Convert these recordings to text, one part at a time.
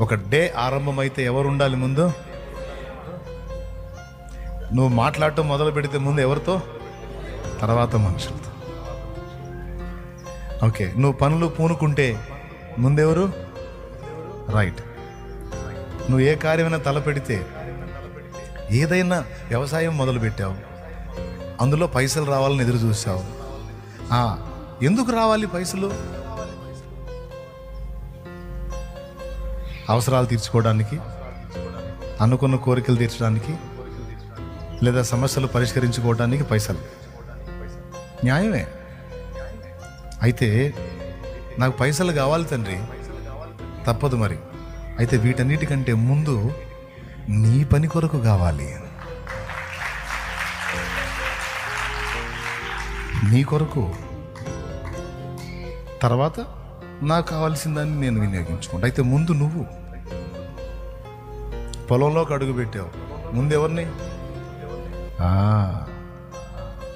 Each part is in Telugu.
ఒక డే ఆరంభమైతే ఎవరు ఉండాలి ముందు? నువ్వు మాట్లాడటం మొదలు పెడితే ముందు ఎవరితో? తర్వాత మనుషులతో. ఓకే, నువ్వు పనులు పూనుకుంటే ముందెవరు? రైట్. నువ్వు ఏ కార్యమైనా తలపెడితే, ఏదైనా వ్యవసాయం మొదలు పెట్టావు, అందులో పైసలు రావాలని ఎదురు చూసావు. ఎందుకు రావాలి పైసలు? అవసరాలు తీర్చుకోవడానికి, అనుకున్న కోరికలు తీర్చడానికి, లేదా సమస్యలు పరిష్కరించుకోవడానికి పైసలు న్యాయమే. అయితే నాకు పైసలు కావాలి తండ్రి, తప్పదు మరి. అయితే వీటన్నిటికంటే ముందు నీ పని కొరకు కావాలి, నీ కొరకు. తర్వాత నాకు కావాల్సిన దాన్ని నేను వినియోగించుకుంటా. అయితే ముందు నువ్వు పొలంలోకి అడుగు పెట్టావు, ముందెవరిని?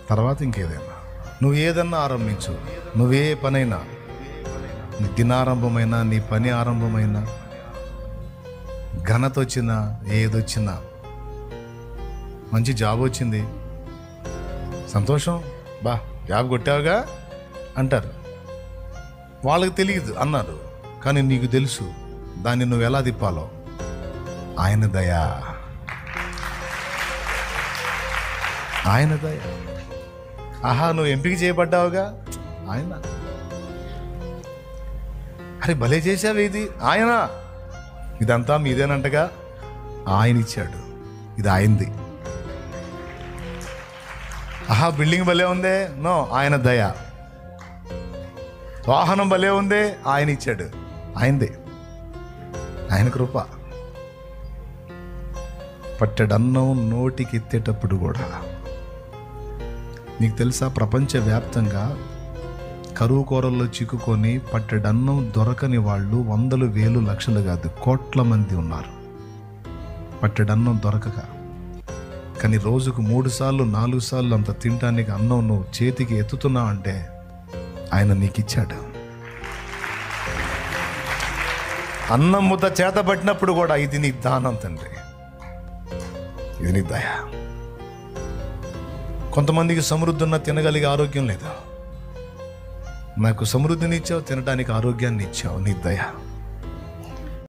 తర్వాత ఇంకేదైనా. నువ్వు ఏదన్నా ఆరంభించు, నువ్వే పనైనా, నీ దినారంభమైనా, నీ పని ఆరంభమైనా, ఘనత వచ్చినా, ఏదొచ్చినా, మంచి జాబ్ వచ్చింది, సంతోషం, బా జాబ్ కొట్టావుగా అంటారు. వాళ్ళకి తెలియదు అన్నారు, కానీ నీకు తెలుసు దాన్ని నువ్వు ఎలా తిప్పాలో. ఆయన దయ, ఆయన దయ. నువ్వు ఎంపిక చేయబడ్డావుగా, ఆయన. అరే భలే చేసావు, ఇది ఆయన, ఇదంతా మీదేనంటగా, ఆయన ఇచ్చాడు, ఇది ఆయనది. బిల్డింగ్ భలే ఉందే, నో, ఆయన దయ. వాహనం భలే ఉందే, ఆయన ఇచ్చాడు, ఆయనదే, ఆయన కృప. పట్టెడన్నం నోటికి ఎత్తేటప్పుడు కూడా, నీకు తెలుసా, ప్రపంచవ్యాప్తంగా కరువు కోరల్లో చిక్కుకొని పట్టెడన్నం దొరకని వాళ్ళు వందలు, వేలు, లక్షలు కాదు, కోట్ల మంది ఉన్నారు పట్టెడన్నం దొరకక. కానీ రోజుకు 3 సార్లు 4 సార్లు అంత తినటానికి అన్నం నువ్వు చేతికి ఎత్తుతున్నావు అంటే ఆయన నీకు ఇచ్చాడు. అన్నం ముద్ద చేత పట్టినప్పుడు కూడా, ఇది నీ దానం తండ్రి, ఇది నీ దయ. కొంతమందికి సమృద్ధి ఉన్న తినగలిగే ఆరోగ్యం లేదు, నాకు సమృద్ధిని ఇచ్చావు, తినడానికి ఆరోగ్యాన్ని ఇచ్చావు, నీ దయ.